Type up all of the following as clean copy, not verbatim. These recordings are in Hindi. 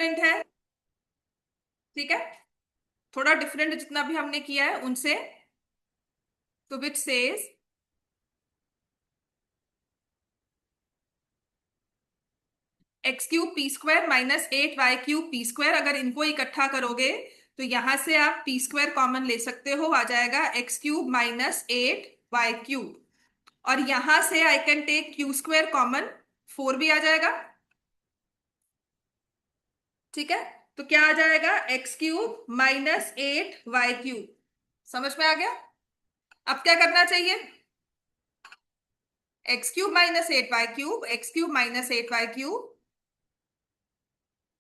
डिफरेंट है, ठीक है, थोड़ा डिफरेंट जितना भी हमने किया है उनसे, तो which says x cube P square minus 8 y cube P square, अगर इनको इकट्ठा करोगे तो यहां से आप पी स्क्वायर कॉमन ले सकते हो, आ जाएगा x cube minus 8 y cube. और यहां से I can take q square common, 4 भी आ जाएगा, ठीक है। तो क्या आ जाएगा, x cube minus 8 y cube. समझ में आ गया? अब क्या करना चाहिए, x cube minus 8 y cube, x cube minus 8 y cube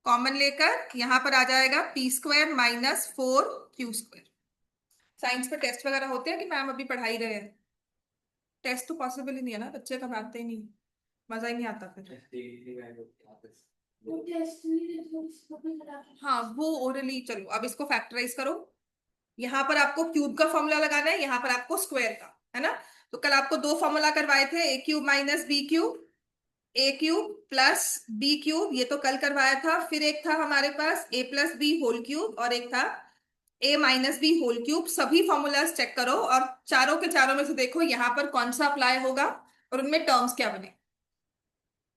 common लेकर यहां पर आ जाएगा P square minus 4 Q square. Science पे टेस्ट वगैरह होते हैं कि मैम अभी पढ़ा ही रहे हैं? टेस्ट तो पॉसिबल ही नहीं है ना, बच्चे घबराते ही नहीं, मजा ही नहीं आता फिर। हाँ वो ओरली, चलो अब इसको फैक्टराइज करो। यहाँ पर आपको क्यूब का फॉर्मूला लगाना है, यहाँ पर आपको स्क्वायर का, है ना। तो कल आपको दो फॉर्मूला करवाए थे, ए क्यूब माइनस बी क्यूब, ए क्यूब प्लस बी क्यूब, ये तो कल करवाया था। फिर एक था हमारे पास ए प्लस बी होल क्यूब, और एक था ए माइनस बी होल क्यूब। सभी फॉर्मूलाज चेक करो और चारों के चारों में से देखो यहाँ पर कौन सा अप्लाई होगा और उनमें टर्म्स क्या बने,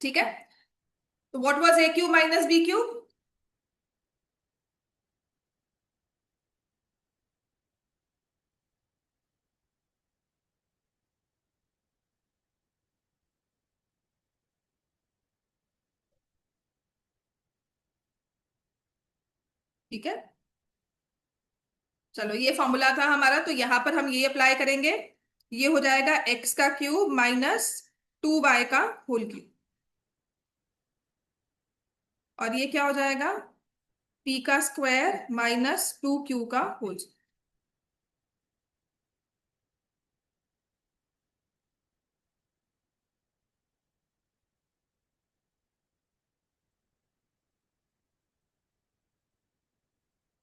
ठीक है। तो what was a cube minus B cube? ठीक है, चलो ये फॉर्मूला था हमारा, तो यहां पर हम ये अप्लाई करेंगे। ये हो जाएगा एक्स का क्यूब माइनस 2 y का होल क्यूब, और ये क्या हो जाएगा, पी का स्क्वायर माइनस 2q का होल।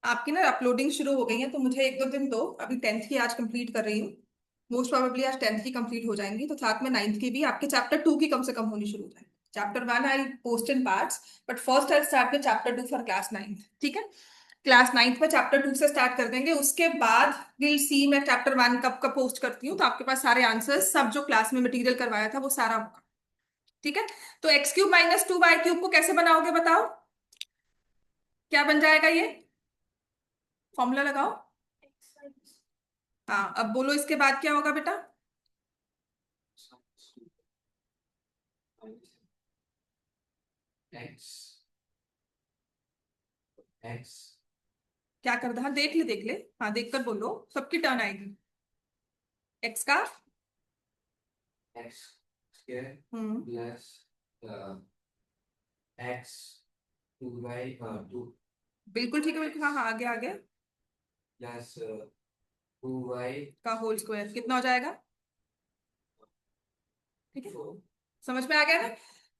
आपकी ना अपलोडिंग शुरू हो गई है, तो मुझे एक दो दिन दो, अभी 10th की आज कंप्लीट कर रही हूँ। मोस्ट प्रोबेबली आज 10th की कंप्लीट हो जाएंगी, तो साथ में 9th की भी, आपके चैप्टर 2 की कम से कम होनी शुरू हो जाएगी। Chapter 1 I post in parts, but first I start with chapter 2 for class 9th, ठीक है। क्लास 9th में चैप्टर 2 से स्टार्ट कर देंगे, उसके बाद विल सी मैं चैप्टर 1 कब कब पोस्ट करती हूँ, तो आपके पास सारे आंसर्स सब जो क्लास में मटेरियल करवाया था वो सारा होगा, ठीक है। तो x cube minus 2 y cube को कैसे बनाओगे बताओ, क्या बन जाएगा ये, फॉर्मूला लगाओ। हाँ अब बोलो इसके बाद क्या होगा बेटा? एक्स एक्स क्या कर दे, हाँ देख ले देख ले, हाँ देख कर बोलो, सबकी टर्न आएगी। एक्स का, एक्स स्क्वायर हम्म, प्लस एक्स 2 बिल्कुल ठीक है, बिल्कुल, हाँ हाँ आगे आगे, प्लस 2y का होल स्क्वायर कितना हो जाएगा, ठीक है, समझ में आ गया ना।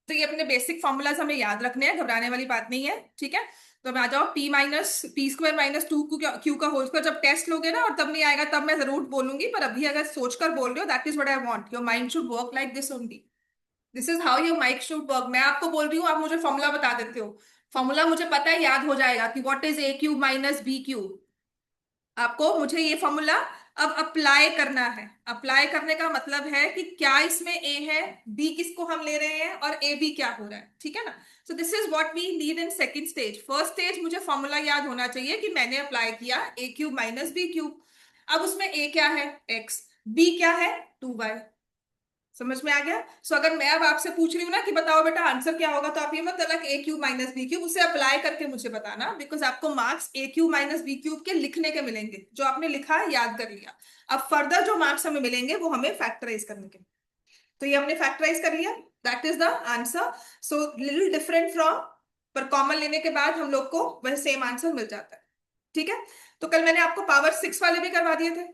तो ये अपने बेसिक फॉर्मूलाज हमें याद रखने हैं, घबराने वाली बात नहीं है, ठीक है। तो मैं आ जाओ, P minus P square minus 2 Q का होल स्क्वायर, जब टेस्ट लोगे ना और तब नहीं आएगा तब मैं जरूर बोलूंगी, पर अभी अगर सोचकर बोल रहे हो, that is what I want, your mind should work like this only, this is how your mind should work. मैं आपको बोल रही हूँ, आप मुझे फॉर्मूला बता देते हो, फॉर्मूला मुझे पता है, याद हो जाएगा कि what is a cube minus B cube. आपको मुझे ये फॉर्मूला अब अप्लाई करना है। अप्लाई करने का मतलब है कि क्या इसमें ए है, बी किसको हम ले रहे हैं, और ए बी क्या हो रहा है, ठीक है ना। So this is what we need in second stage. First stage मुझे फॉर्मूला याद होना चाहिए कि मैंने अप्लाई किया a cube minus B cube. अब उसमें ए क्या है, एक्स, बी क्या है, 2y। समझ में आ गया? सो अगर मैं अब आपसे पूछ रही हूँ ना कि बताओ बेटा आंसर क्या होगा, तो आप ये मत कहना कि ए क्यूब माइनस बी क्यूब, उसे अप्लाई करके मुझे बताना, बिकॉज आपको मार्क्स ए क्यूब माइनस बी क्यूब के लिखने के मिलेंगे, जो आपने लिखा है याद कर लिया। अब फर्दर जो मार्क्स हमें मिलेंगे वो हमें फैक्टराइज करने के। तो ये हमने फैक्टराइज कर लिया, that is the answer. So little different from, पर कॉमन लेने के बाद हम लोग को वह सेम आंसर मिल जाता है, ठीक है। तो कल मैंने आपको पावर 6 वाले भी करवा दिए थे,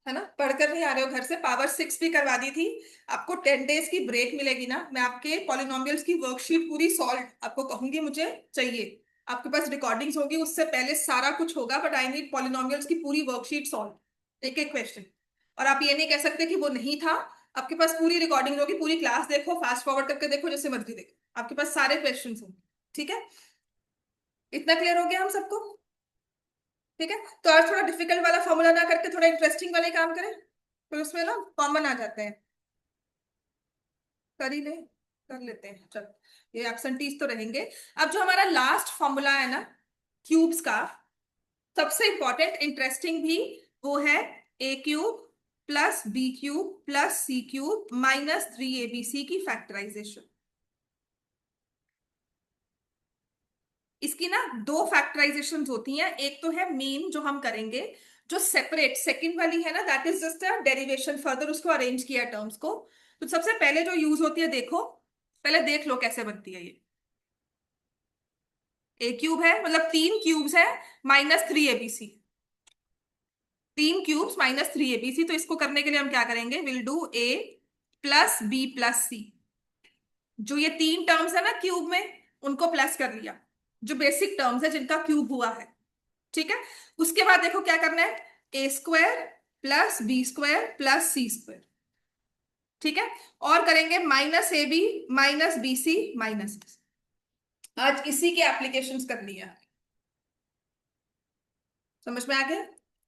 है ना, पढ़कर नहीं आ रहे हो घर से, पावर 6 भी करवा दी थी। आपको 10 डेज की ब्रेक मिलेगी ना, मैं आपके पॉलिनोमियल्स की वर्कशीट पूरी सॉल्व आपको कहूंगी मुझे चाहिए। आपके पास रिकॉर्डिंग्स होगी, उससे पहले सारा कुछ होगा, बट आई नीड पॉलिनोमियल्स की पूरी वर्कशीट सॉल्व, एक एक क्वेश्चन। और आप ये नहीं कह सकते कि वो नहीं था, आपके पास पूरी रिकॉर्डिंग होगी, पूरी क्लास देखो, फास्ट फॉरवर्ड करके देखो, जैसे मर्जी देखो, आपके पास सारे क्वेश्चन होंगे, ठीक है। इतना क्लियर हो गया हम सबको? ठीक है, तो आज थोड़ा डिफिकल्ट वाला फॉर्मूला ना करके थोड़ा इंटरेस्टिंग वाले काम करें, फिर उसमें ना कॉमन आ जाते हैं। कर ही ले, कर लेते हैं, चल। ये एब्सेंटीज तो रहेंगे। अब जो हमारा लास्ट फॉर्मूला है ना क्यूब्स का, सबसे इंपॉर्टेंट इंटरेस्टिंग भी, वो है A cube plus B cube plus C cube minus 3abc की फैक्टराइजेशन। इसकी ना दो फैक्टराइजेशन होती हैं। एक तो है मेन जो हम करेंगे, जो सेपरेट सेकंड वाली है ना, that is just a derivation, further उसको अरेंज किया टर्म्स को। तो सबसे पहले जो यूज होती है, देखो पहले देख लो कैसे बनती है ये। ए क्यूब है, मतलब तीन क्यूब्स है, माइनस 3abc। तीन क्यूब्स माइनस 3abc, तो इसको करने के लिए हम क्या करेंगे, will do A plus B plus C. जो ये तीन टर्म्स है ना क्यूब में, उनको प्लस कर लिया, जो बेसिक टर्म्स है जिनका क्यूब हुआ है। ठीक है, उसके बाद देखो क्या करना है, A square plus B square plus C square. ठीक है, और करेंगे minus A B minus B C minus. आज इसी के एप्लीकेशंस कर लिया, समझ में आ गया?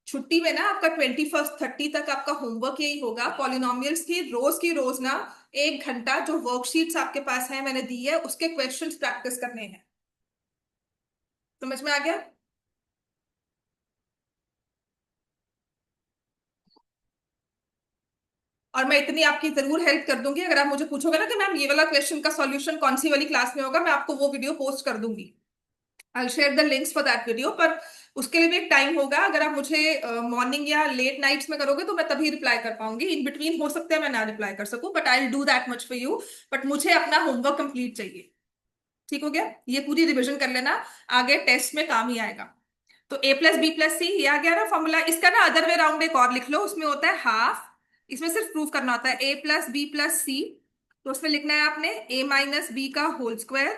छुट्टी में ना आपका 21 30 तक आपका होमवर्क यही होगा, पॉलिनोमियल्स की रोज ना 1 घंटा जो वर्कशीट्स आपके पास है मैंने दी है, उसके क्वेश्चंस प्रैक्टिस करने हैं। समझ में आ गया? और मैं इतनी आपकी जरूर हेल्प कर दूंगी, अगर आप मुझे पूछोगे ना कि मैम ये वाला क्वेश्चन का सॉल्यूशन कौन सी वाली क्लास में होगा, मैं आपको वो वीडियो पोस्ट कर दूंगी। I share the links for that video. पर उसके लिए भी एक टाइम होगा, अगर आप मुझे मॉर्निंग या लेट नाइट्स में करोगे तो मैं तभी रिप्लाई कर पाऊंगी, इन बिटवीन हो सकता है मैं ना रिप्लाई कर सकूं, but I will do that much for you. But मुझे अपना होमवर्क कंप्लीट चाहिए। ठीक हो गया? ये पूरी रिविजन कर लेना, आगे टेस्ट में काम ही आएगा। तो ए प्लस बी प्लस सी, ये आ गया ना फॉर्मूला। इसका ना अदर वे राउंड एक और लिख लो, उसमें होता है हाफ। इसमें सिर्फ प्रूव करना होता है A plus B plus C. तो उसमें लिखना है आपने ए माइनस बी का whole square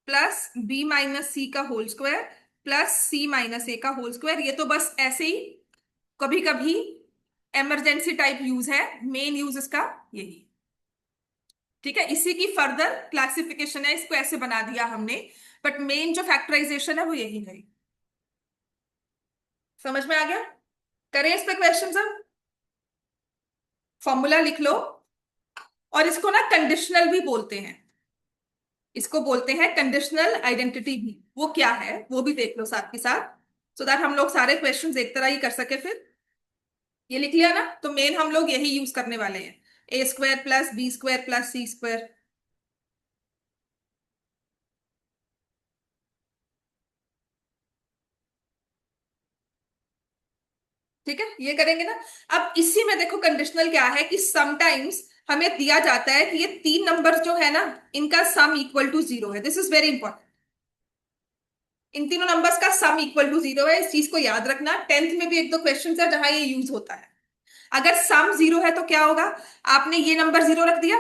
plus B minus C का whole square plus C minus A का होल स्क्वायर। ये तो बस ऐसे ही कभी कभी इमरजेंसी टाइप यूज है, मेन यूज इसका यही। ठीक है, इसी की फर्दर क्लासिफिकेशन है, इसको ऐसे बना दिया हमने, बट मेन जो फैक्टराइजेशन है वो यही है। समझ में आ गया? करें इस पे क्वेश्चन सब? फॉर्मूला लिख लो। और इसको ना कंडीशनल भी बोलते हैं, इसको बोलते हैं कंडीशनल आइडेंटिटी भी। वो क्या है वो भी देख लो साथ के साथ, सो दैट हम लोग सारे क्वेश्चंस एक तरह ही कर सके फिर। ये लिख लिया ना, तो मेन हम लोग यही यूज करने वाले हैं, A square plus B square plus C square. ठीक है, ये करेंगे ना। अब इसी में देखो कंडीशनल क्या है, कि समटाइम्स हमें दिया जाता है कि ये तीन नंबर जो है ना, इनका सम इक्वल टू जीरो है। This is very important. इन तीनों नंबर्स का सम इक्वल टू जीरो है, इस चीज को याद रखना। टेंथ में भी एक दो क्वेश्चन है जहां ये यूज होता है। अगर सम जीरो है तो क्या होगा, आपने ये नंबर जीरो रख दिया,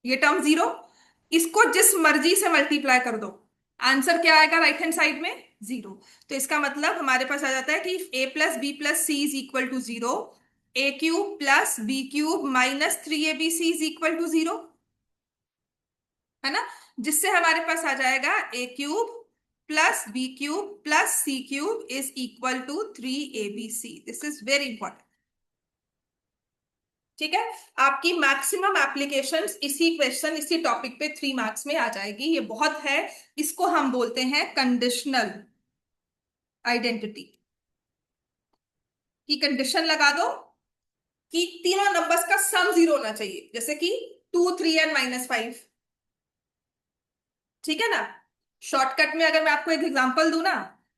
ये टर्म जीरो, इसको जिस मर्जी से मल्टीप्लाई कर दो, आंसर क्या आएगा राइट हैंड साइड में, जीरो। तो इसका मतलब हमारे पास आ जाता है कि A plus B plus C is equal to zero, A cube plus B cube minus 3abc is equal to zero, है ना? जिससे हमारे पास आ जाएगा A cube plus B cube plus C cube is equal to 3abc। This is very important. ठीक है, आपकी मैक्सिमम एप्लीकेशंस इसी क्वेश्चन इसी टॉपिक पे 3 मार्क्स में आ जाएगी, ये बहुत है। इसको हम बोलते हैं कंडीशनल आइडेंटिटी। की कंडीशन लगा दो कि तीनों नंबर्स का सम जीरो होना चाहिए, जैसे कि 2 3 एंड -5। ठीक है ना? शॉर्टकट में अगर मैं आपको एक एग्जांपल दूं ना,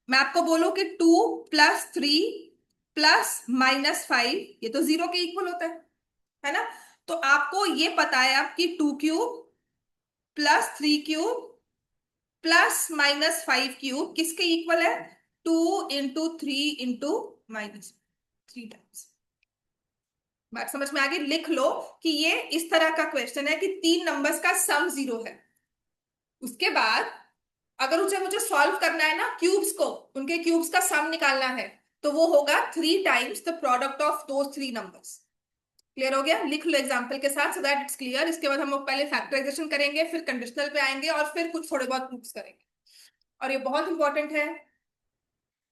मैं आपको बोलूं कि 2 + 3 + -5, ये तो जीरो के इक्वल होता है ना? तो आपको ये पता है आप कि 2³ प्लस 3³ +-5³ किसके इक्वल है, 2 × 3 × -3 बात समझ में आ गई? लिख लो कि ये इस तरह का क्वेश्चन है कि तीन नंबर्स का सम जीरो है। उसके बाद अगर उसे मुझे सॉल्व करना है ना क्यूब्स को, उनके क्यूब्स का सम निकालना है, तो वो होगा 3 टाइम्स द प्रोडक्ट ऑफ दो थ्री नंबर्स। क्लियर हो गया? लिख लो एग्जांपल के साथ, सो दैट इट्स क्लियर। इसके बाद हम लोग पहले फैक्टराइजेशन करेंगे, फिर कंडीशनल पे आएंगे और फिर कुछ थोड़े बहुत प्रूफ्स करेंगे। और ये बहुत इंपॉर्टेंट है।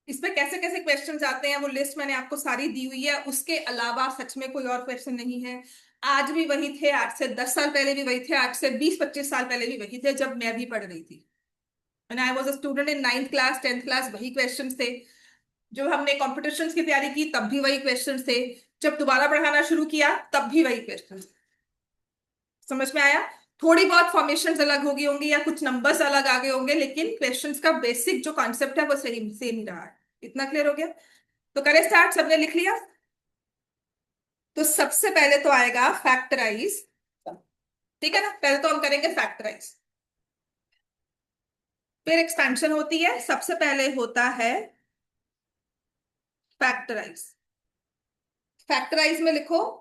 इसमें कैसे कैसे क्वेश्चन आते हैं वो लिस्ट मैंने आपको सारी दी हुई है, उसके अलावा सच में कोई और क्वेश्चन नहीं है। आज भी वही थे, आज से 10 साल पहले भी वही थे, आज से 20-25 साल पहले भी वही थे, जब मैं भी पढ़ रही थी। And I was a student in 9th class 10th class, वही क्वेश्चन थे। जब हमने कॉम्पिटिशन्स की तैयारी की तब भी वही क्वेश्चन थे। जब दोबारा पढ़ाना शुरू किया तब भी वही क्वेश्चन। समझ में आया? थोड़ी बहुत फॉर्मेशंस अलग हो गई होंगी या कुछ नंबर्स अलग आ गए होंगे, लेकिन क्वेश्चंस का बेसिक जो कॉन्सेप्ट है वो सेम सेम ही रहा है। इतना क्लियर हो गया? तो करें स्टार्ट, सबने लिख लिया? तो सबसे पहले तो आएगा फैक्टराइज। ठीक है ना, पहले तो हम करेंगे फैक्टराइज, फिर एक्सपेंशन होती है, सबसे पहले होता है फैक्टराइज। फैक्टराइज में लिखो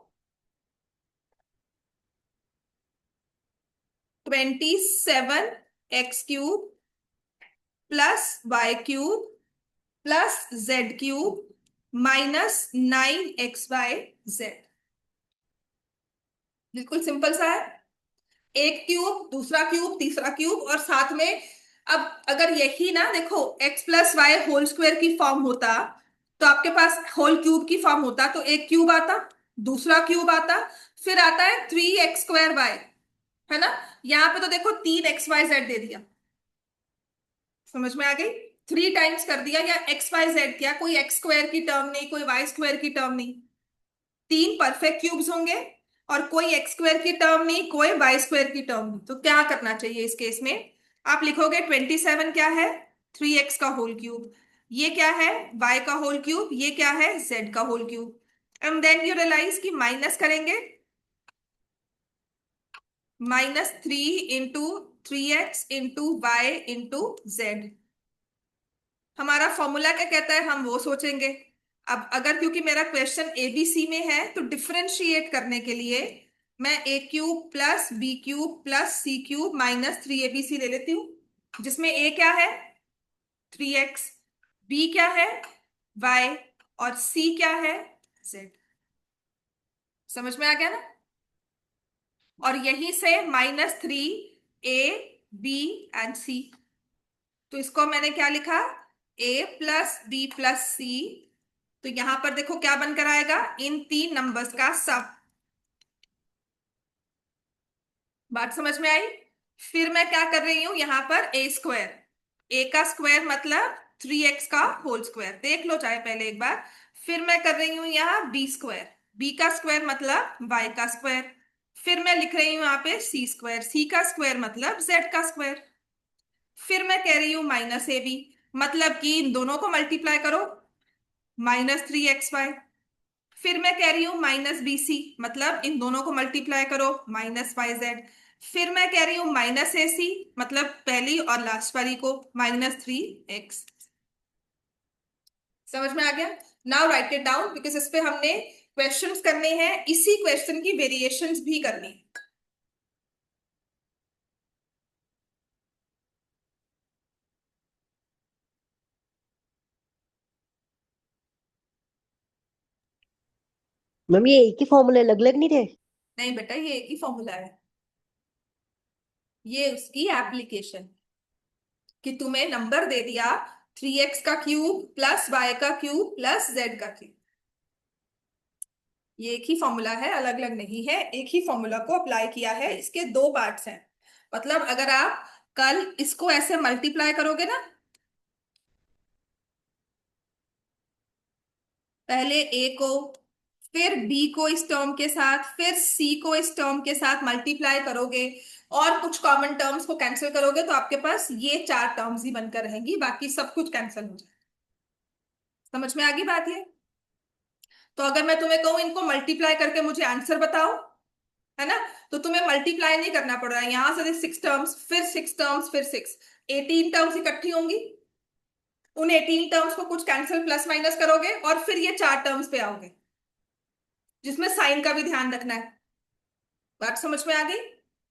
27x³ +y³ +z³ -9xyz। बिल्कुल सिंपल सा है। एक क्यूब, दूसरा क्यूब, तीसरा क्यूब, और साथ में अब अगर यही ना देखो x+y होल स्क्वायर की फॉर्म होता, तो आपके पास होल क्यूब की फॉर्म होता, तो एक क्यूब आता, दूसरा क्यूब आता, फिर आता है 3x²y, है ना? यहाँ पे तो देखो 3xyz दे दिया। समझ में आ गई? 3 टाइम्स कर दिया, या xyz किया, कोई x² की टर्म नहीं, कोई y² की टर्म नहीं। 3 परफेक्ट क्यूब्स होंगे और कोई x² की टर्म नहीं, कोई y² की टर्म नहीं। तो क्या करना चाहिए इस केस में? आप लिखोगे 27 क्या है? 3x का होल क्यूब। ये क्या है? y का होल क्यूब। ये क्या है? z का whole cube. And then you realize कि माइनस करेंगे, -3 × 3x × y × z। हमारा फॉर्मूला क्या कहता है, हम वो सोचेंगे। अब अगर क्योंकि मेरा क्वेश्चन एबीसी में है, तो डिफरेंशिएट करने के लिए मैं a³ + b³ + c³ -3abc ले लेती हूँ, जिसमें a क्या है? 3x, b क्या है? y, और c क्या है? z। समझ में आ गया ना? और यहीं से -3 a b and c। तो इसको मैंने क्या लिखा? a + b + c। तो यहां पर देखो क्या बनकर आएगा, इन 3 नंबर्स का सब। बात समझ में आई? फिर मैं क्या कर रही हूं यहां पर? a²। a का स्क्वायर मतलब 3x का होल स्क्वायर, देख लो चाहे पहले एक बार। फिर मैं कर रही हूं यहाँ b²। b का स्क्वायर मतलब y का स्क्वायर। फिर मैं लिख रही हूं यहाँ पे c²। c का स्क्वायर मतलब z का स्क्वायर। फिर मैं कह रही हूं -ab, मतलब कि इन दोनों को मल्टीप्लाई करो, -3xy। फिर मैं कह रही हूं -bc, मतलब इन दोनों को मल्टीप्लाई करो, -yz। फिर मैं कह रही हूं -ac, मतलब पहली और लास्ट वाली को, -3x। समझ में आ गया? Now right it down, because इस पे हमने क्वेश्चंस करने हैं, इसी क्वेश्चन की वेरिएशंस भी करनी है। मैम ये एक ही फॉर्मूले अलग अलग नहीं थे? नहीं बेटा, ये एक ही फॉर्मूला है। ये उसकी एप्लीकेशन, कि तुम्हें नंबर दे दिया 3x³ + y³ + z²। ये एक ही फॉर्मूला है, अलग अलग नहीं है, एक ही फॉर्मूला को अप्लाई किया है। इसके 2 पार्ट्स हैं। मतलब अगर आप कल इसको ऐसे मल्टीप्लाई करोगे ना, पहले a को, फिर b को इस टर्म के साथ, फिर c को इस टर्म के साथ मल्टीप्लाई करोगे, और कुछ कॉमन टर्म्स को कैंसिल करोगे, तो आपके पास ये 4 टर्म्स ही बनकर रहेंगी, बाकी सब कुछ कैंसिल हो जाए। समझ में आ गई बात ये? तो अगर मैं तुम्हें कहूं इनको मल्टीप्लाई करके मुझे आंसर बताओ, है ना, तो तुम्हें मल्टीप्लाई नहीं करना पड़ रहा है। यहां से 6 टर्म्स, फिर 6 टर्म्स, फिर 6, 18 टर्म्स इकट्ठी होंगी। उन 18 टर्म्स को कुछ कैंसिल प्लस माइनस करोगे, और फिर ये 4 टर्म्स पे आओगे, जिसमें साइन का भी ध्यान रखना है। बात समझ में आ गई?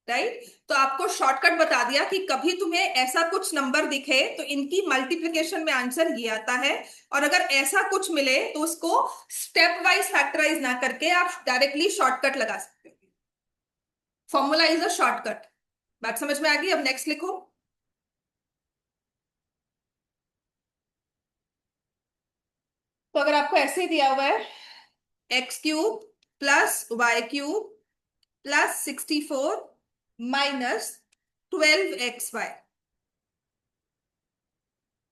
राइट? तो आपको शॉर्टकट बता दिया कि कभी तुम्हें ऐसा कुछ नंबर दिखे तो इनकी मल्टीप्लिकेशन में आंसर ये आता है, और अगर ऐसा कुछ मिले तो उसको स्टेप वाइज फैक्टराइज ना करके आप डायरेक्टली शॉर्टकट लगा सकते हो। Formula is a shortcut. बात समझ में आ गई? अब नेक्स्ट लिखो। तो अगर आपको ऐसे दिया हुआ है x³ plus y³ plus 64 minus 12xy,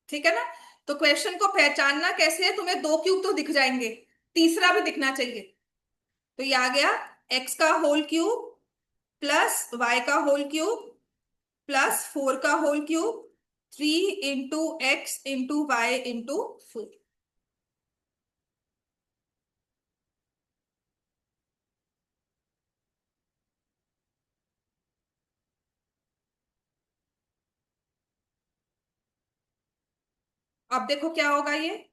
ठीक है ना। तो क्वेश्चन को पहचानना कैसे है, तुम्हें दो क्यूब तो दिख जाएंगे, तीसरा भी दिखना चाहिए। तो ये आ गया x का होल क्यूब प्लस y का होल क्यूब प्लस 4 का होल क्यूब 3 × x × y × 4। अब देखो क्या होगा ये,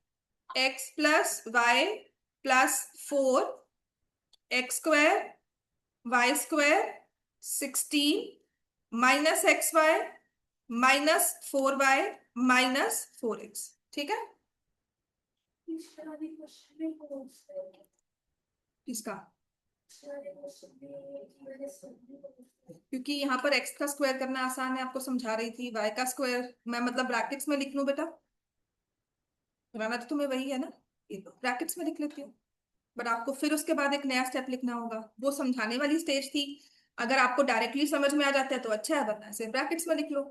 x plus Y plus 4 x² y² 16 minus xy minus 4y minus 4x, ठीक है। इसका क्योंकि यहाँ पर x का स्क्वायर करना आसान है, आपको समझा रही थी। y का स्क्वायर मैं मतलब ब्रैकेट्स में लिख लूं बेटा, बनाना तो तुम्हें वही है ना, ये तो ब्रैकेट्स में लिख लेती हूँ। बट आपको फिर उसके बाद एक नया स्टेप लिखना होगा, वो समझाने वाली स्टेज थी। अगर आपको डायरेक्टली समझ में आ जाता है तो अच्छा है, वरना सिर्फ ब्रैकेट्स में लिख लो,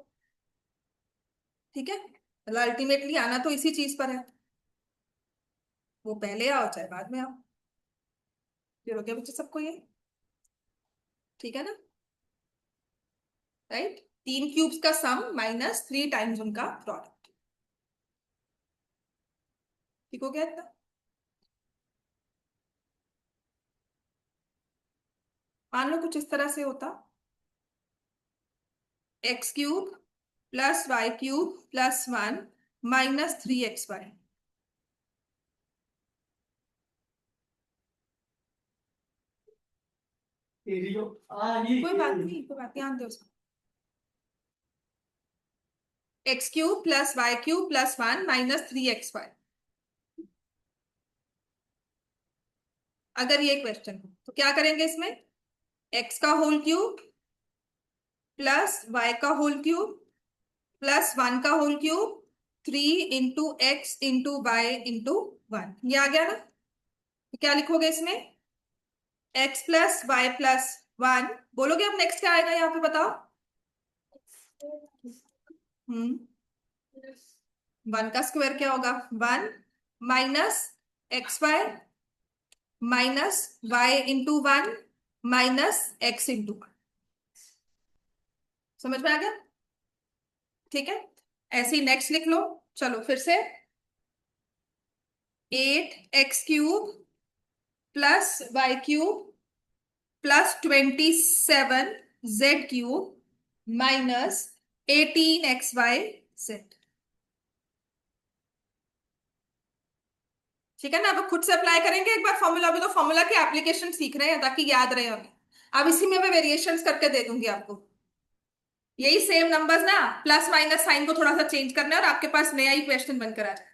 ठीक है। मतलब अल्टीमेटली आना तो इसी चीज पर है, वो पहले आओ चाहे बाद में आओ। फिर हो गया बच्चे सबको ये, ठीक है ना, राइट। 3 क्यूब्स का सम माइनस 3 टाइम्स उनका प्रोडक्ट, ठीक हो गया इतना। मान लो कुछ इस तरह से होता, x³ plus y³ plus 1 minus 3xy। कोई बात नहीं, ध्यान दो उसको। x³ plus y³ plus 1 minus 3xy, अगर ये क्वेश्चन हो तो क्या करेंगे इसमें, x का होल क्यूब प्लस y का होल क्यूब प्लस 1 का होल क्यूब 3 × x × y × 1, ये आ गया ना। तो क्या लिखोगे इसमें, x प्लस वाई प्लस 1, बोलोगे अब नेक्स्ट क्या आएगा यहाँ पे बताओ। 1 का स्क्वायर क्या होगा 1 minus xy minus y × 1 minus x × 1, समझ में आ गया, ठीक है। ऐसे ही नेक्स्ट लिख लो, चलो फिर से 8x³ plus y³ plus 27z³ minus 18xyz, ठीक है ना। अब खुद से अप्लाई करेंगे एक बार फॉर्मूला, भी तो फॉर्मूला की एप्लीकेशन सीख रहे हैं ताकि याद रहे हमें। अब इसी में मैं वेरिएशंस करके दे दूंगी आपको, यही सेम नंबर्स ना, प्लस माइनस साइन को थोड़ा सा चेंज करना है और आपके पास नया ही क्वेश्चन बनकर आ जाए।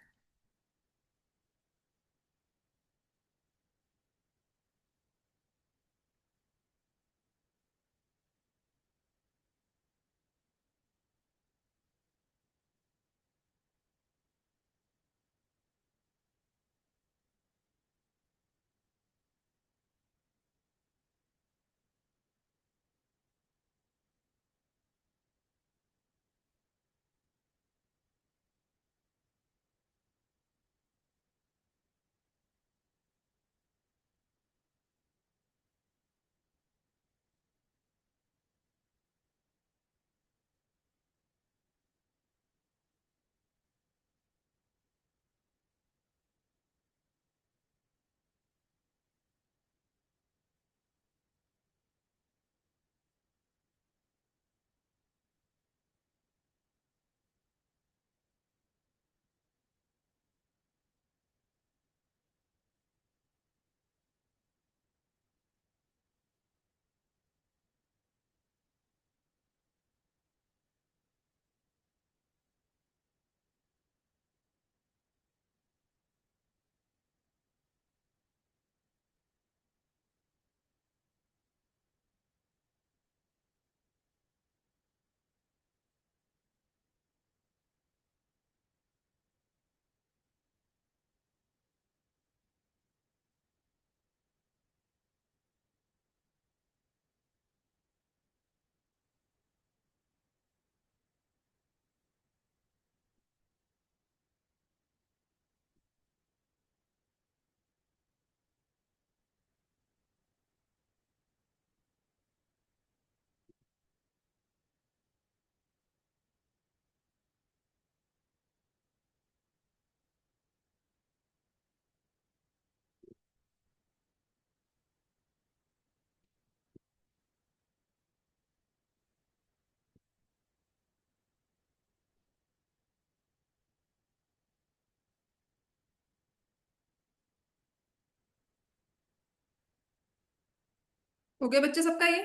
हो गया बच्चे सबका? ये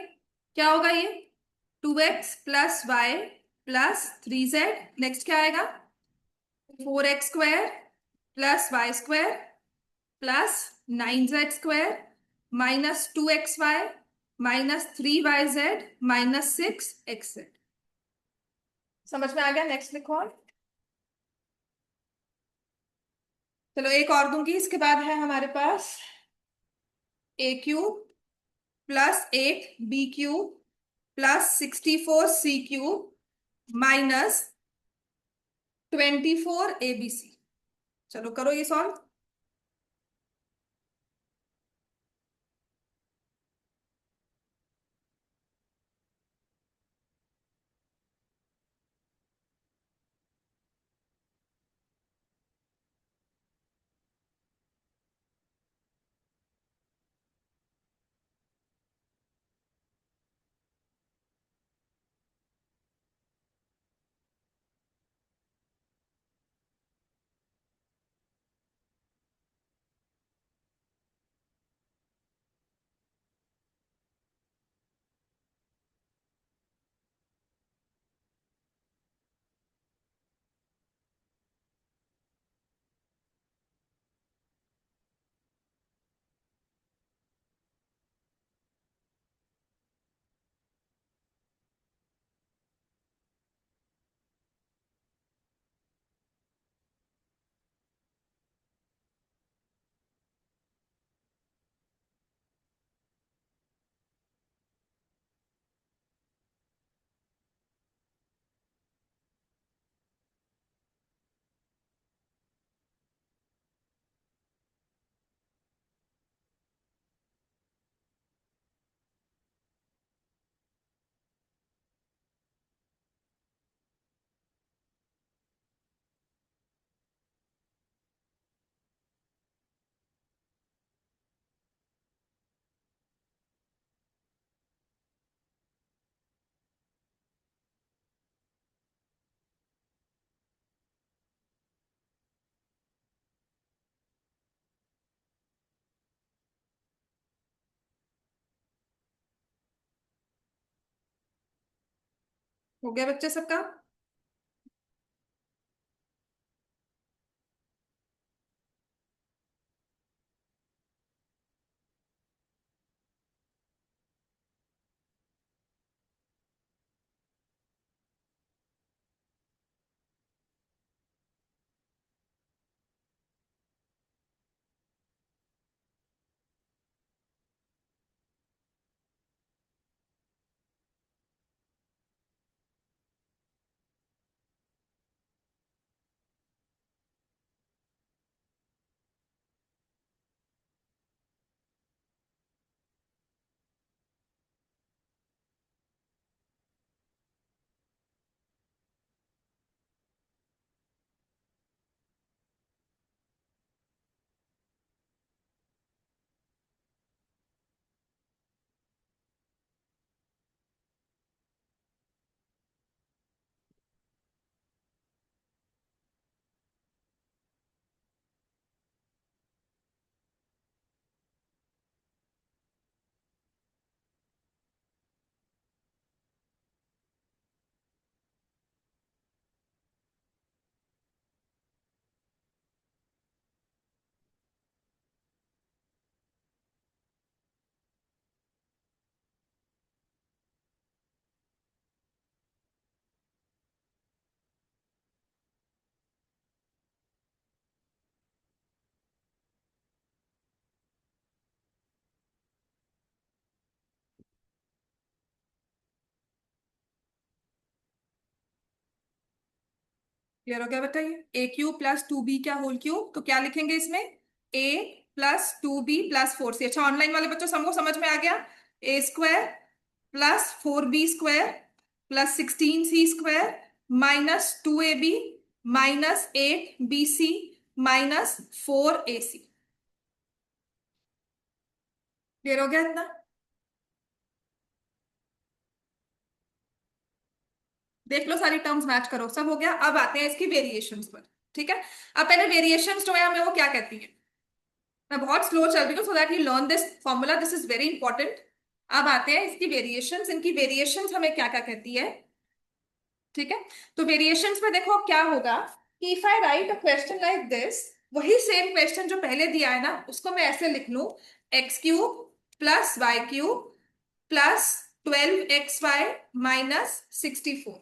क्या होगा? ये 2x + y + 3z। नेक्स्ट क्या आएगा? 4x² + y² +9z² -2xy -3yz -6xz। समझ में आ गया? नेक्स्ट लिखो। और चलो एक और दूंगी, इसके बाद है हमारे पास a³ +8b³ +64c³ -24abc। चलो करो ये सॉल्व। हो गया बच्चे सबका? क्लियर हो गया? बताइए। a³ +2b क्या होल क्यूब, तो क्या लिखेंगे इसमें? a +2b +4c। अच्छा, ऑनलाइन वाले बच्चों सबको समझ में आ गया? a² + 4b² +16c² -2ab -8bc -4ac। Clear हो गया इतना? देख लो, सारी टर्म्स मैच करो, सब हो गया। अब आते हैं इसकी वेरिएशंस पर। ठीक है, अब पहले वेरिएशंस जो है हमें वो क्या कहती है। मैं बहुत स्लो चल रही हूँ, so that you learn this formula, this is very important. अब आते हैं इसकी वेरिएशंस। इनकी वेरिएशंस हमें क्या क्या कहती है, ठीक है। तो वेरिएशंस में देखो क्या होगा कि if I right a question like this, वही सेम क्वेश्चन जो पहले दिया है ना उसको मैं ऐसे लिख लूं, x cube plus y cube plus 12xy minus 64।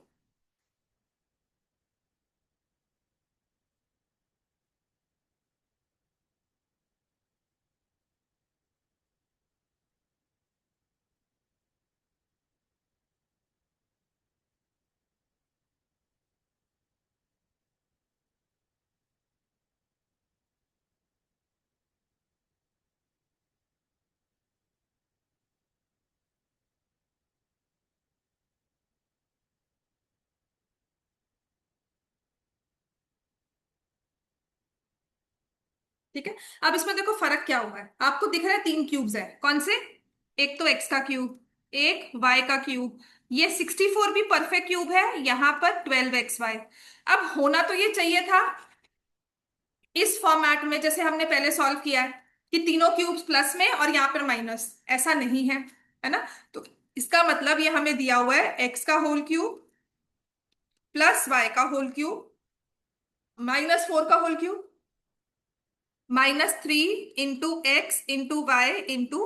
ठीक है। अब इसमें देखो फर्क क्या हुआ है, आपको दिख रहा है तीन क्यूब्स है, कौन से, एक तो एक्स का क्यूब, एक वाई का क्यूब, ये 64 भी परफेक्ट क्यूब है, यहां पर 12xy। अब होना तो ये चाहिए था इस फॉर्मेट में जैसे हमने पहले सॉल्व किया है कि तीनों क्यूब्स प्लस में और यहाँ पर माइनस, ऐसा नहीं है, है ना। तो इसका मतलब ये हमें दिया हुआ है एक्स का होल क्यूब प्लस वाई का होल क्यूब माइनस 4 का whole cube -3 into x into y into,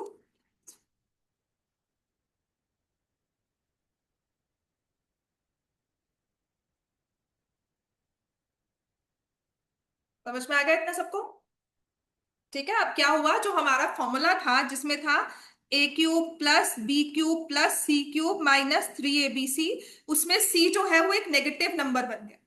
समझ में आ गया इतना सबको। ठीक है। अब क्या हुआ, जो हमारा फॉर्मूला था जिसमें था A cube plus B cube plus C cube minus 3abc, उसमें सी जो है वो एक नेगेटिव नंबर बन गया।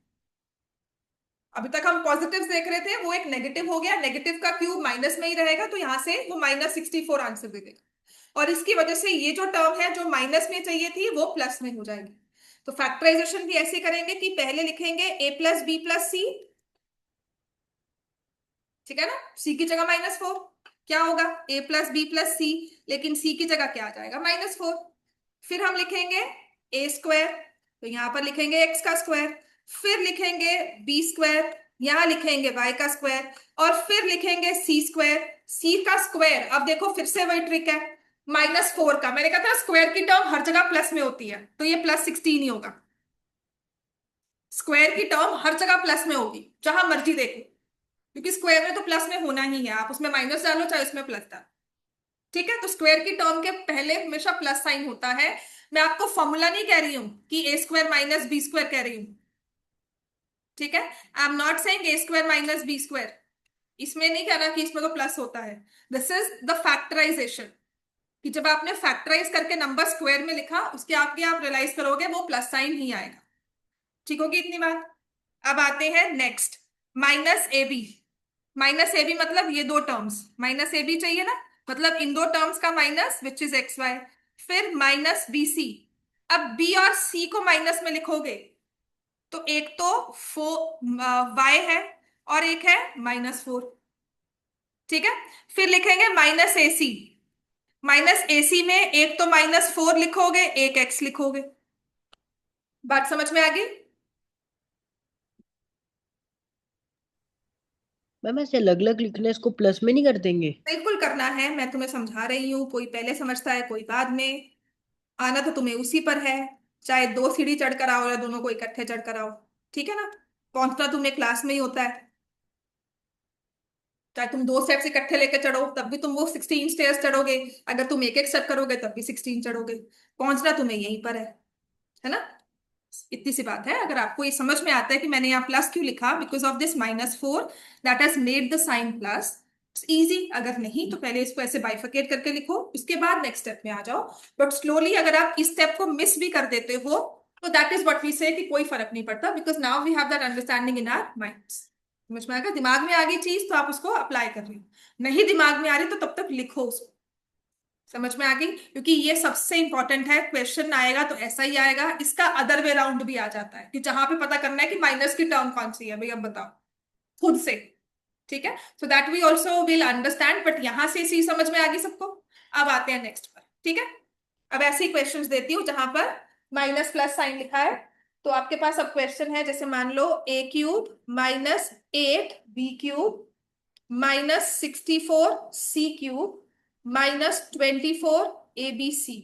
अभी तक हम पॉजिटिव देख रहे थे, वो एक नेगेटिव हो गया, नेगेटिव का क्यूब माइनस में ही रहेगा तो यहां से वो -64 आंसर दे देगा। और इसकी वजह से ये जो टर्म है जो माइनस में चाहिए थी वो प्लस में हो जाएगी। तो फैक्टराइजेशन भी ऐसे करेंगे कि पहले लिखेंगे a प्लस बी प्लस सी, ठीक है ना, सी की जगह -4, क्या होगा a प्लस बी प्लस सी, लेकिन सी की जगह क्या आ जाएगा -4। फिर हम लिखेंगे ए स्क्वायर, तो यहां पर लिखेंगे एक्स का स्क्वायर, फिर लिखेंगे बी स्क्वायर, यहां लिखेंगे वाई का स्क्वायर, और फिर लिखेंगे सी स्क्वायर, सी का स्क्वायर। अब देखो फिर से वही ट्रिक है, -4 का, मैंने कहा था स्क्वायर की टर्म हर जगह प्लस में होती है तो ये +16 ही होगा। स्क्वायर की टर्म हर जगह प्लस में होगी जहां मर्जी देखो, क्योंकि स्क्वायर में तो प्लस में होना ही है, आप उसमें माइनस डालो चाहे उसमें प्लस डालो। ठीक है। तो स्क्वायर की टर्म के पहले हमेशा प्लस साइन होता है। मैं आपको फॉर्मूला नहीं कह रही हूं कि a square minus b square कह रही हूं, ठीक है। I am not saying a square minus b square, इसमें नहीं कहना कि इसमें तो प्लस होता है। दिस इज द फैक्टराइजेशन, कि जब आपने फैक्टराइज करके नंबर स्क्वायर में लिखा उसके आगे आप रियलाइज करोगे वो प्लस साइन ही आएगा। ठीक होगी इतनी बात। अब आते हैं नेक्स्ट, -ab। -ab मतलब ये दो टर्म्स, -ab चाहिए ना, मतलब इन दो टर्म्स का माइनस विच इज xy, फिर -bc। अब b और c को माइनस में लिखोगे तो एक तो y है और एक है -4, ठीक है। फिर लिखेंगे -ac, -ac में एक तो -4 लिखोगे एक x लिखोगे। बात समझ में आ गई। मैम ऐसे अलग अलग लिखना, इसको प्लस में नहीं कर देंगे? बिल्कुल करना है, मैं तुम्हें समझा रही हूँ, कोई पहले समझता है कोई बाद में, आना तो तुम्हें उसी पर है, चाहे दो सीढ़ी चढ़कर आओ या दोनों को इकट्ठे चढ़कर आओ, ठीक है ना। पहुंचना तुम्हें क्लास में ही होता है, चाहे तुम दो स्टेप्स इकट्ठे लेके चढ़ो तब भी तुम वो 16 स्टेयर्स चढ़ोगे, अगर तुम एक एक स्टेप करोगे तब भी 16 चढ़ोगे, पहुंचना तुम्हें यहीं पर है ना। इतनी सी बात है। अगर आपको ये समझ में आता है कि मैंने यहाँ प्लस क्यों लिखा, because of this -4 that has made the sign plus, easy. अगर नहीं तो पहले इसको ऐसे बाइफिकेट करके लिखो, उसके बाद नेक्स्ट स्टेप में आ जाओ। बट स्लोली अगर आप इस स्टेप को मिस भी कर देते हो तो दैट इज व्हाट वी से कि कोई फर्क नहीं पड़ता, because now we have that understanding in our minds. समझ में आएगा, दिमाग में आ गई चीज तो आप उसको अप्लाई कर रहे हो, नहीं दिमाग में आ रही तो तब तक लिखो उसको। समझ में आ गई, क्योंकि ये सबसे इंपॉर्टेंट है, क्वेश्चन आएगा तो ऐसा ही आएगा, इसका अदर वे राउंड भी आ जाता है कि जहां पे पता करना है कि माइनस की टर्म कौन सी है, भाई अब बताओ खुद से। ठीक है, so that we also will understand, but यहां से सी समझ में आ गई सबको। अब आते हैं नेक्स्ट पर, ठीक है। अब ऐसे ही क्वेश्चंस देती हूँ जहां पर माइनस प्लस साइन लिखा है। तो आपके पास अब क्वेश्चन है, जैसे मान लो a³ -8 b³ -64 c³ -24 ABC।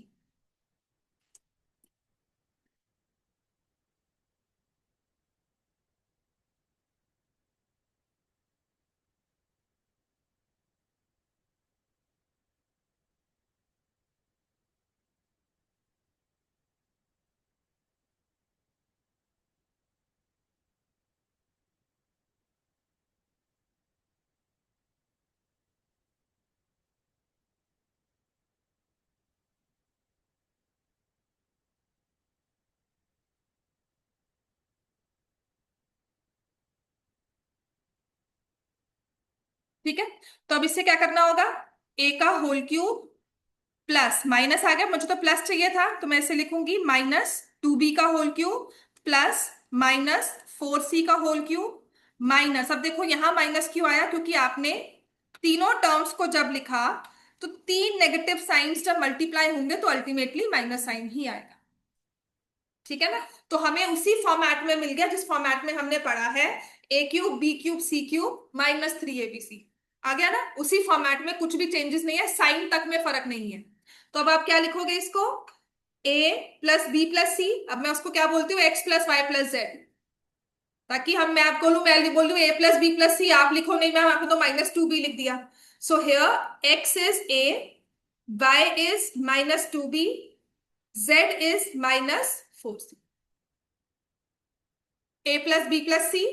ठीक है, तो अब इससे क्या करना होगा, ए का होल क्यूब प्लस, माइनस आ गया, मुझे तो प्लस चाहिए था तो मैं इसे लिखूंगी माइनस 2b का whole cube plus minus 4c का होल क्यूब माइनस, अब देखो यहां माइनस क्यों आया, क्योंकि आपने तीनों टर्म्स को जब लिखा तो तीन नेगेटिव साइंस जब मल्टीप्लाई होंगे तो अल्टीमेटली माइनस साइन ही आएगा। ठीक है ना, तो हमें उसी फॉर्मेट में मिल गया जिस फॉर्मेट में हमने पढ़ा है, A cube B cube C cube minus 3abc। आ गया ना, उसी फॉर्मेट में, कुछ भी चेंजेस नहीं है, साइन तक में फर्क नहीं है। तो अब आप क्या लिखोगे इसको, a plus B plus c, अब मैं उसको क्या बोलती हूँ, x plus Y plus z, ताकि हम, मैं आपको बोलूं, मैं बोल रही हूँ a plus B plus c, आप लिखो नहीं मैम आपने तो माइनस 2b लिख दिया। So here X is A, Y is minus 2b, Z is minus 4c। A plus B plus C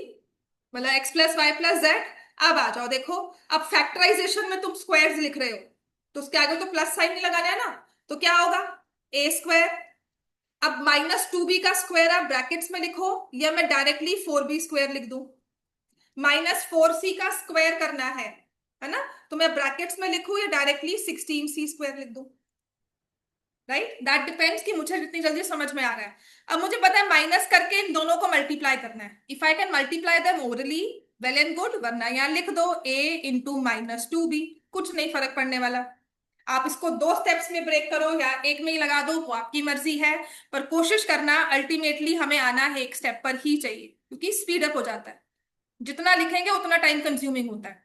मतलब X plus Y plus Z. अब आ जाओ, देखो अब फैक्टराइजेशन में तुम स्क्वायर्स लिख रहे हो तो उसके आगे तो प्लस साइन नहीं लगाना है ना, तो क्या होगा, ए स्क्वायर। अब माइनस 2b का स्क्वायर आप ब्रैकेट्स में लिखो या मैं डायरेक्टली 4b स्क्वायर लिख दूं, माइनस 4c का स्क्वायर करना है ना, तो मैं ब्रैकेट्स में लिखूं या डायरेक्टली 16c स्क्वायर लिख दूं, राइट, दैट डिपेंड्स कि मुझे जितनी जल्दी समझ में आ रहा है। अब मुझे पता है माइनस करके इन दोनों को मल्टीप्लाई करना है, if I can multiply them orally well and good, वरना यहाँ लिख दो a इंटू माइनस 2b, कुछ नहीं फर्क पड़ने वाला। आप इसको दो स्टेप्स में ब्रेक करो या एक में ही लगा दो, वो आपकी मर्जी है, पर कोशिश करना अल्टीमेटली हमें आना है एक स्टेप पर ही चाहिए, क्योंकि स्पीड अप हो जाता है, जितना लिखेंगे उतना टाइम कंज्यूमिंग होता है।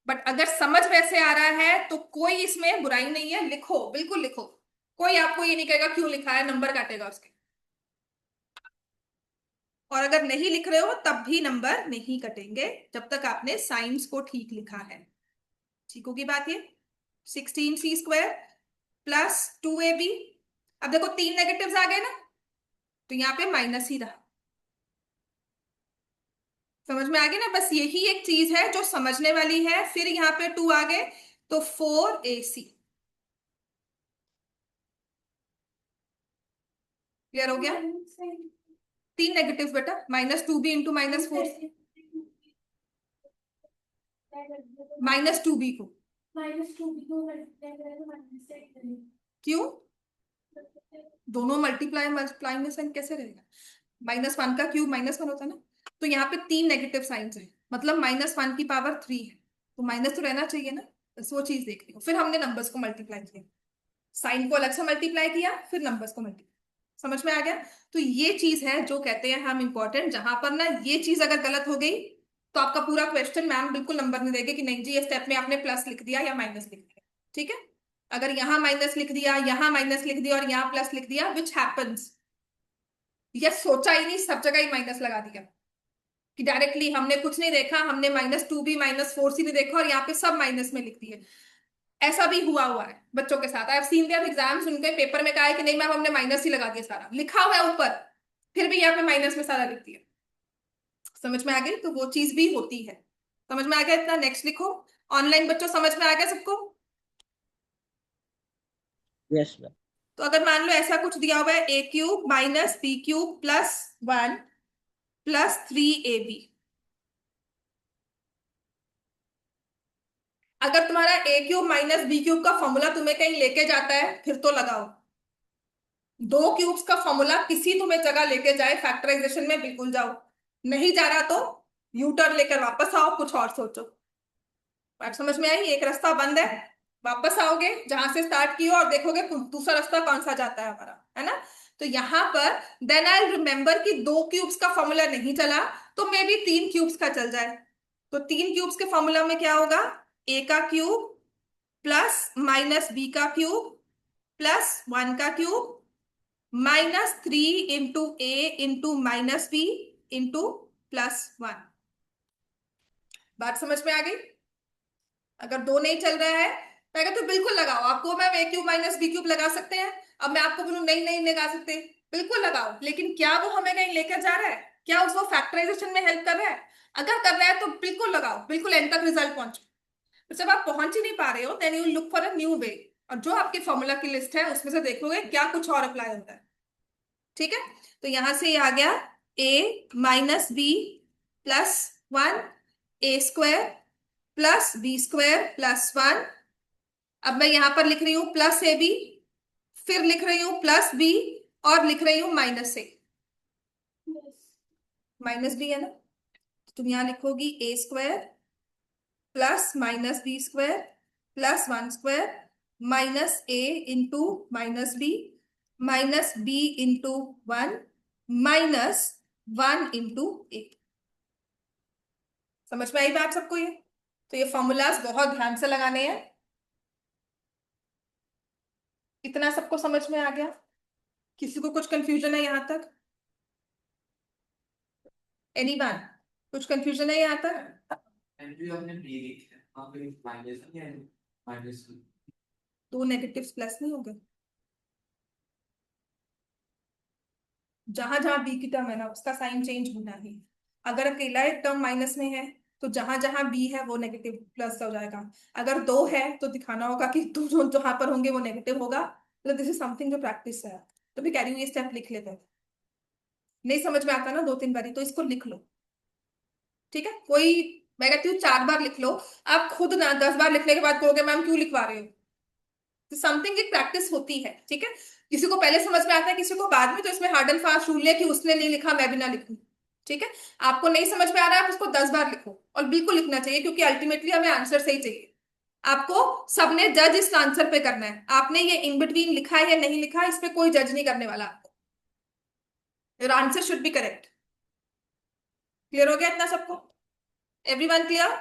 बट अगर समझ वैसे आ रहा है तो कोई इसमें बुराई नहीं है, लिखो बिल्कुल लिखो, कोई आपको ये नहीं कहेगा क्यों लिखा है, नंबर काटेगा उसके। और अगर नहीं लिख रहे हो तब भी नंबर नहीं कटेंगे जब तक आपने साइंस को ठीक लिखा है। ठीक होगी बात ये, 16c स्क्वायर प्लस 2ab। अब देखो तीन नेगेटिव्स आ गए ना, तो यहाँ पे माइनस ही रहा, समझ में आ गई ना, बस यही एक चीज है जो समझने वाली है। फिर यहाँ पे 2 आ गए तो 4ac। क्लियर हो गया, तीन नेगेटिव बेटा, minus 2b into minus 4, minus 2b को, क्यों, दोनों मल्टीप्लाई मल्टीप्लाई में साइन कैसे रहेगा, -1 का क्यूब -1 होता है ना, तो यहाँ पे तीन नेगेटिव साइंस है, मतलब -1 की पावर 3 है, तो माइनस तो रहना चाहिए ना, बस वो चीज देख रही हो। फिर हमने नंबर्स को मल्टीप्लाई किया, साइन को अलग से मल्टीप्लाई किया, फिर नंबर्स को मल्टीप्लाई, समझ में आ गया। तो ये चीज है जो कहते हैं हम इंपॉर्टेंट, जहां पर ना ये चीज अगर गलत हो गई तो आपका पूरा क्वेश्चन मैम बिल्कुल नंबर नहीं देगी कि नहीं जी ये स्टेप में आपने प्लस लिख दिया या माइनस लिख दिया। ठीक है, अगर यहाँ माइनस लिख दिया, यहाँ माइनस लिख दिया और यहाँ प्लस लिख दिया, विच हैपन्स, या सोचा ही नहीं, सब जगह ही माइनस लगा दिया कि डायरेक्टली हमने कुछ नहीं देखा, हमने -2b -4c नहीं देखा और यहाँ पे सब माइनस में लिख दिए। ऐसा भी हुआ है बच्चों के साथ, I have seen their exams, उनके पेपर में कहा है कि नहीं मैम हमने माइनस ही लगा दिया, सारा लिखा हुआ है ऊपर, फिर भी यहाँ पे माइनस में सारा लिख दिया। समझ में आ गई, तो वो चीज भी होती है। समझ में आ गया इतना, नेक्स्ट लिखो। ऑनलाइन बच्चों समझ में आ गया सबको। Yes ma'am. तो अगर मान लो ऐसा कुछ दिया हुआ है, A cube minus B cube plus 1 plus 3ab, अगर तुम्हारा A cube minus B cube का फॉर्मूला तुम्हें कहीं लेके जाता है फिर तो लगाओ, दो क्यूब्स का फॉर्मूला किसी तुम्हें जगह लेके जाए फैक्टराइजेशन में बिल्कुल जाओ, नहीं जा रहा तो यू टर्न लेकर वापस आओ, कुछ और सोचो। बात समझ में आई, एक रास्ता बंद है, वापस आओगे जहां से स्टार्ट किया और देखोगे दूसरा रास्ता कौन सा जाता है हमारा, है ना। तो यहां पर देन आई रिमेंबर कि दो क्यूब्स का फॉर्मूला नहीं चला तो मे बी तीन क्यूब्स का चल जाए, तो तीन क्यूब्स के फॉर्मूला में क्या होगा, ए का क्यूब प्लस माइनस बी का क्यूब +1 का क्यूब -3 × A × -B × +1। बात समझ में आ गई? अगर दो नहीं चल रहा है तो अगर तो बिल्कुल लगाओ। आपको मैम A³ - B³ लगा सकते हैं। अब मैं आपको बोलूं नहीं नहीं लगा सकते, बिल्कुल लगाओ, लेकिन क्या वो हमें कहीं लेकर जा रहा है? क्या उसको फैक्टराइजेशन में हेल्प कर रहा है? अगर कर रहा है तो बिल्कुल लगाओ, बिल्कुल एंड तक रिजल्ट पहुंचो। तो जब आप पहुंच ही नहीं पा रहे हो then you look for a new way, और जो आपके फॉर्मूला की लिस्ट है उसमें से देखोगे क्या कुछ और अप्लाई होता है। ठीक है, तो यहां से ये आ गया A - B + 1 A² + B² + 1। अब मैं यहां पर लिख रही हूं +AB, फिर लिख रही हूं +B, और लिख रही हूं -A। -B है ना, तो तुम यहां लिखोगी A² + -B² + 1² -A × -B, -B × 1 -1 × A। समझ में आई बात सबको ये? तो ये फॉर्मूलाज बहुत ध्यान से लगाने हैं। इतना सबको समझ में आ गया? किसी को कुछ कंफ्यूजन है यहां तक? एनीवन, कुछ कंफ्यूजन है यहाँ तक? एंट्री आपने बी लिखी है, वहाँ पे माइनस नहीं है, माइनस। दो नेगेटिव्स प्लस नहीं हो गए? जहां जहां बी की टर्म है ना उसका साइन चेंज होना ही। अगर अकेला एक टर्म माइनस में है तो जहां जहां बी है वो नेगेटिव प्लस हो जाएगा। अगर दो है तो दिखाना होगा कि दोनों जहां पर होंगे वो नेगेटिव होगा। तो दिस इज समथिंग जो प्रैक्टिस है। तो भी कह रही हूँ ये स्टेप लिख लेते हैं। नहीं समझ में आता ना दो तीन बारी तो इसको लिख लो। ठीक है, कोई, मैं कहती हूँ 4 बार लिख लो। आप खुद ना 10 बार लिखने के बाद कहोगे मैम क्यों लिखवा रहे हो। तो समथिंग एक प्रैक्टिस होती है। ठीक है, किसी को पहले समझ में आता है किसी को बाद में, तो इसमें हार्ड एंड फास्ट रूल है कि उसने नहीं लिखा मैं भी ना लिखूं। ठीक है, आपको नहीं समझ में आ रहा है आप उसको 10 बार लिखो, और बिल्कुल लिखना चाहिए क्योंकि अल्टीमेटली हमें आंसर सही चाहिए। आपको सबने जज इस आंसर पे करना है। आपने ये इन बिटवीन लिखा है या नहीं लिखा इस पे कोई जज नहीं करने वाला आपको। Your answer should be correct. Clear हो गया इतना सबको? Everyone clear?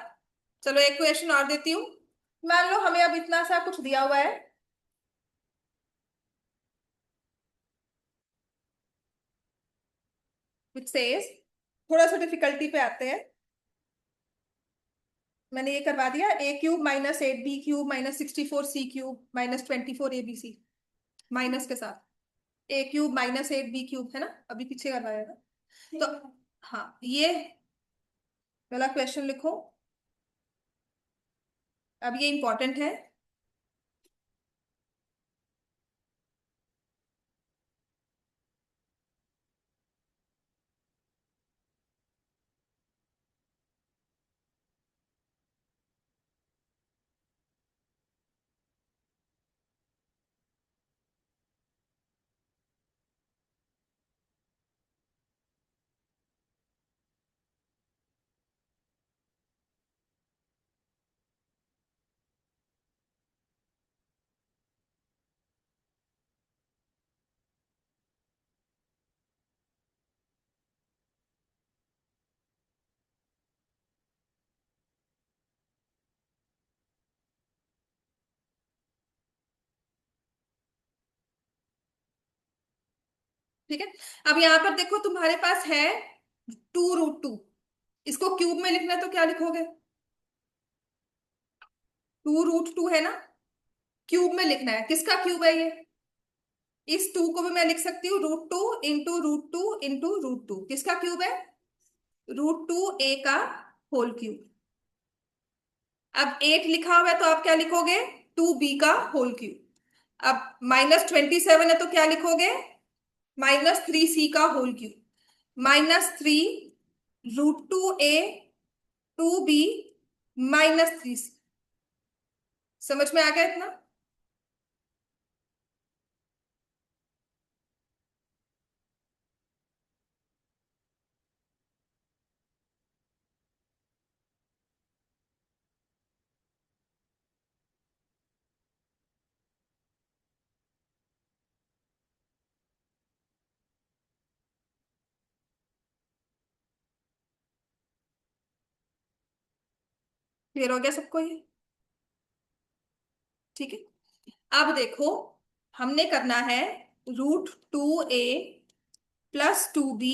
चलो एक क्वेश्चन और देती हूँ। मान लो हमें अब इतना सा कुछ दिया हुआ है, विच सेज, थोड़ा सा डिफिकल्टी पे आते हैं। मैंने ये करवा दिया A³ -8B³ -64C³ -24ABC, minus के साथ A³ -8B³ है ना, अभी पीछे करवाया था। तो हाँ, ये वाला क्वेश्चन लिखो। अब ये इंपॉर्टेंट है। ठीक है, अब यहाँ पर देखो तुम्हारे पास है 2√2। इसको क्यूब में लिखना है तो क्या लिखोगे? 2√2 है ना, क्यूब में लिखना है। किसका क्यूब है ये? इस 2 को भी मैं लिख सकती हूँ √2 × √2 × √2। किसका क्यूब है? √2A का होल क्यूब। अब 8 लिखा हुआ है तो आप क्या लिखोगे? 2B का होल क्यूब। अब -27 है तो क्या लिखोगे? -3C का whole cube. -3 √2A 2B -3C। समझ में आ गया इतना? क्लियर हो गया सबको ये? ठीक है, अब देखो हमने करना है √2a + 2b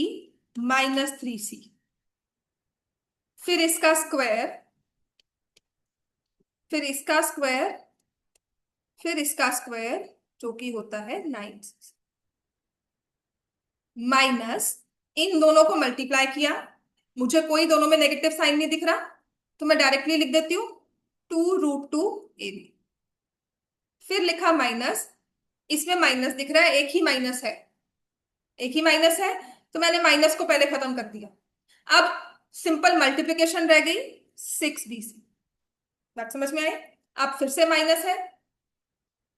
- 3c, फिर इसका स्क्वायर, फिर इसका स्क्वायर, फिर इसका स्क्वायर, जो कि होता है 9, माइनस इन दोनों को मल्टीप्लाई किया। मुझे कोई दोनों में नेगेटिव साइन नहीं दिख रहा, तो मैं डायरेक्टली लिख देती हूँ 2√2ab। फिर लिखा माइनस, इसमें माइनस दिख रहा है, एक ही माइनस है, एक ही माइनस है, तो मैंने माइनस को पहले खत्म कर दिया। अब सिंपल मल्टीप्लिकेशन रह गई 6b से। बात समझ में आई? अब फिर से माइनस है,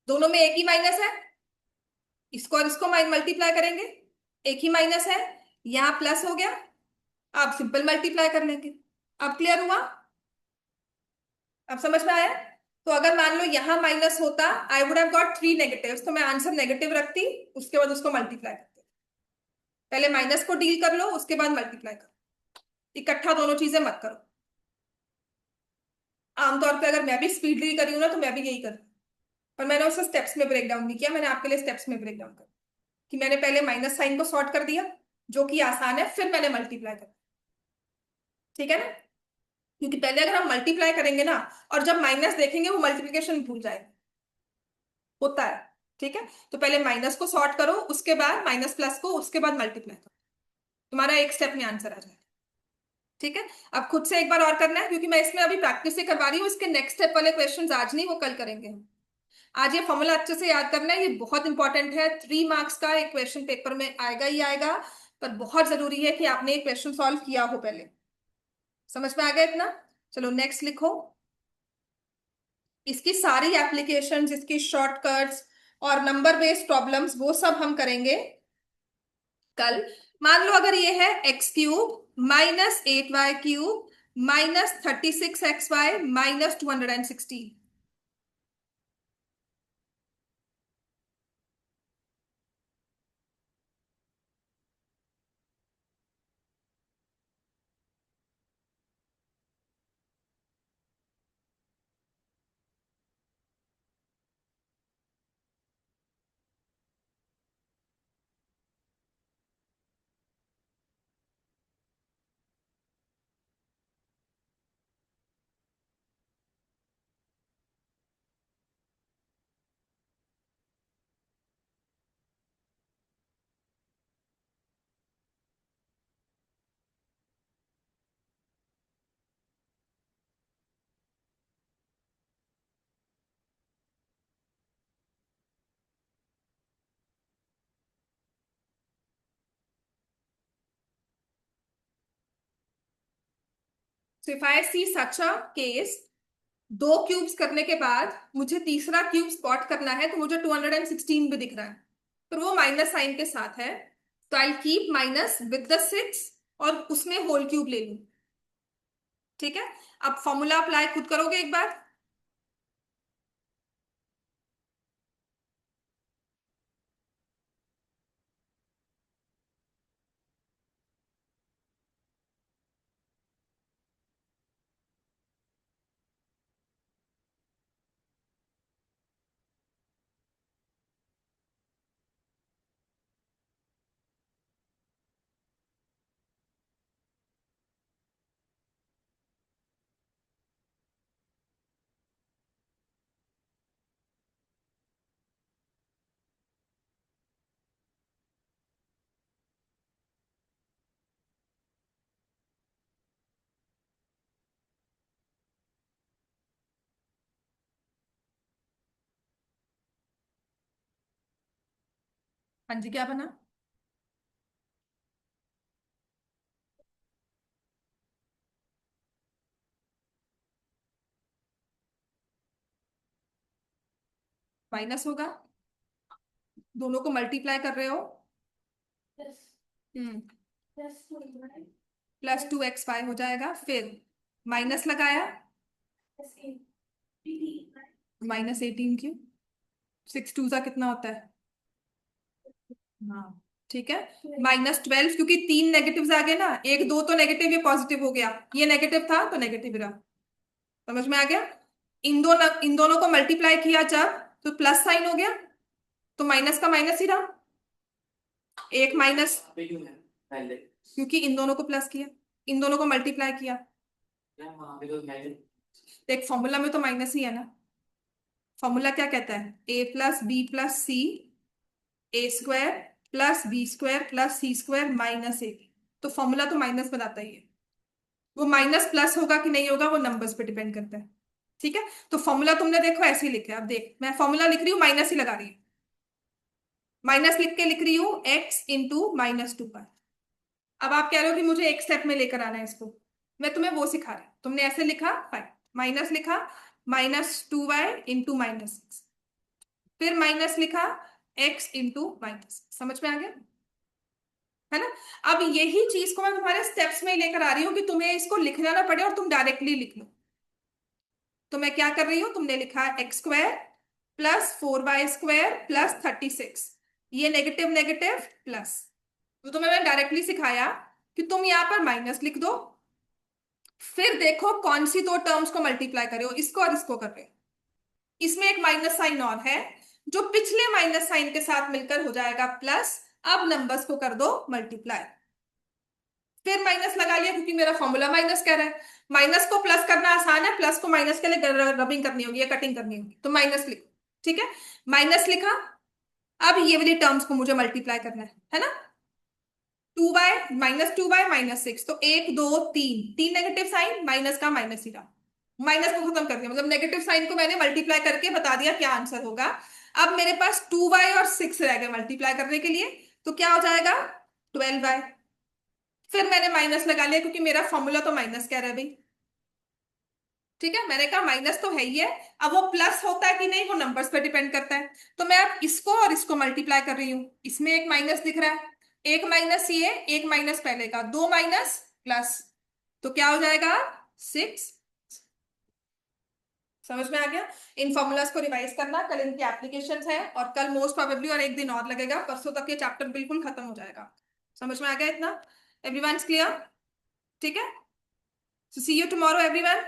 दोनों में एक ही माइनस है, इसको और इसको मल्टीप्लाई करेंगे, एक ही माइनस है, यहां प्लस हो गया, आप सिंपल मल्टीप्लाई कर लेंगे। अब क्लियर हुआ? अब समझ में आया? तो अगर मान लो यहां माइनस होता, I would have got 3 negatives, तो मैं आंसर नेगेटिव रखती, उसके बाद उसको मल्टीप्लाई करती। पहले माइनस को डील कर लो, उसके बाद मल्टीप्लाई करो, इकट्ठा दोनों चीजें मत करो। आमतौर पे अगर मैं भी स्पीडली करी हूं ना, तो मैं भी यही कर, पर मैंने उसे स्टेप्स में ब्रेक डाउन नहीं किया, मैंने आपके लिए स्टेप्स में ब्रेक डाउन कर, कि मैंने पहले माइनस साइन को सॉर्ट कर दिया, जो कि आसान है, फिर मैंने मल्टीप्लाई कर, ठीक है ना? क्योंकि पहले अगर हम मल्टीप्लाई करेंगे ना, और जब माइनस देखेंगे वो मल्टीप्लिकेशन भूल जाएगा, होता है, ठीक है? तो पहले माइनस को सॉर्ट करो, उसके बाद माइनस प्लस को, उसके बाद मल्टीप्लाई करो, तुम्हारा एक स्टेप में आंसर आ जाएगा, ठीक है? अब खुद से एक बार और करना है, क्योंकि मैं इसमें अभी प्रैक्टिस से करवा रही हूँ, इसके नेक्स्ट स्टेप वाले क्वेश्चन आज नहीं, वो कल करेंगे हम। आज ये फॉर्मूला अच्छे से याद करना है, ये बहुत इंपॉर्टेंट है, 3 मार्क्स का एक क्वेश्चन पेपर में आएगा ही आएगा, पर बहुत जरूरी है कि आपने एक क्वेश्चन सॉल्व किया हो पहले। समझ में आ गया इतना? चलो नेक्स्ट लिखो। इसकी सारी एप्लीकेशंस, इसकी शॉर्टकट्स और नंबर बेस्ड प्रॉब्लम्स, वो सब हम करेंगे कल। मान लो अगर ये है x³ - 8y³ - 36xy - 216, so if I see such a case, 2 cubes करने के बाद मुझे तीसरा क्यूब स्पॉट करना है, तो मुझे 216 भी दिख रहा है, पर वो माइनस साइन के साथ है, तो I keep minus with the 6 और उसमें होल क्यूब ले लू, ठीक है? अब फॉर्मूला अप्लाई खुद करोगे एक बार। हाँ जी, क्या बना? माइनस होगा, दोनों को मल्टीप्लाई कर रहे हो, हम्म, +2xy हो जाएगा, फिर माइनस लगाया, -18 क्यों? 6 2 कितना होता है? हाँ, ठीक है। -12, क्योंकि 3 नेगेटिव्स आ गए ना, एक दो तो नेगेटिव, ये पॉजिटिव हो गया, ये नेगेटिव था तो नेगेटिव रहा। समझ में आ गया? इन दोनों को मल्टीप्लाई किया जब, तो प्लस साइन हो गया, तो माइनस का माइनस ही रहा, एक माइनस, यहाँ पे क्यों है पहले? क्योंकि इन दोनों को प्लस किया, इन दोनों को मल्टीप्लाई किया। यार वहाँ पे तो माइनस। देख फॉर्मूला में तो माइनस ही है ना, फॉर्मूला क्या कहता है, A plus B plus C A square plus B square plus C square minus A. तो फॉर्मूला तो माइनस बनाता ही है, वो माइनस प्लस होगा कि नहीं होगा वो नंबर्स पे डिपेंड करता है, ठीक है। तो फॉर्मूला तुमने देखो ऐसे ही लिखा है, अब देख मैं फॉर्मूला लिख रही हूँ माइनस ही लगा रही हूँ, माइनस लिख के लिख रही हूँ एक्स इंटू माइनस 2 पाई। अब आप कह रहे हो कि मुझे एक स्टेप में लेकर आना है इसको, मैं तुम्हें वो सिखा रही हूँ। तुमने ऐसे लिखा फाइव, माइनस लिखा -2y इंटू -6, फिर माइनस लिखा x इंटू माइनस, समझ में आ गया है ना। अब यही चीज को मैं तुम्हारे स्टेप्स में ही लेकर आ रही हूँ कि तुम्हें इसको लिखना ना पड़े और तुम डायरेक्टली लिख लो। तो मैं क्या कर रही हूँ, तुमने लिखा x square plus 4y square plus 36, ये नेगेटिव नेगेटिव प्लस, तो तुम्हें मैं डायरेक्टली सिखाया कि तुम यहाँ पर माइनस लिख दो, फिर देखो कौन सी दो टर्म्स को मल्टीप्लाई करे हो, इसको और इसको कर रहे हो। इसमें एक माइनस साइन और है जो पिछले माइनस साइन के साथ मिलकर हो जाएगा प्लस, अब नंबर्स को कर दो मल्टीप्लाई, फिर माइनस लगा लिया क्योंकि मेरा फॉर्मूला माइनस कह रहा है। माइनस को प्लस करना आसान है, प्लस को माइनस के लिए रबिंग करनी होगी या कटिंग करनी होगी, तो माइनस लिखो, ठीक है। माइनस लिखा, अब ये वाली टर्म्स को मुझे मल्टीप्लाई करना है ना। 2y -2y -6, तो 1 2 3, तीन नेगेटिव साइन, माइनस का माइनस ही रहा, माइनस को खत्म कर दिया, मतलब नेगेटिव साइन को मैंने मल्टीप्लाई करके बता दिया क्या आंसर होगा। अब मेरे पास 2y और 6 रह गए मल्टीप्लाई करने के लिए, तो क्या हो जाएगा 12y, फिर मैंने माइनस लगा लिया क्योंकि मेरा फॉर्मूला तो माइनस कह रहा है भाई, ठीक है। मैंने कहा माइनस तो है ही है, अब वो प्लस होता है कि नहीं वो नंबर्स पे डिपेंड करता है। तो मैं अब इसको और इसको मल्टीप्लाई कर रही हूँ, इसमें एक माइनस दिख रहा है, एक माइनस ये एक माइनस पहले का, दो माइनस प्लस, तो क्या हो जाएगा 6। समझ में आ गया। इन फॉर्मूलाज को रिवाइज करना, कल इनकी एप्लीकेशंस है और कल मोस्ट प्रोबेबली और एक दिन और लगेगा, परसों तक ये चैप्टर बिल्कुल खत्म हो जाएगा। समझ में आ गया इतना, एवरीवन क्लियर, ठीक है। So see you tomorrow everyone.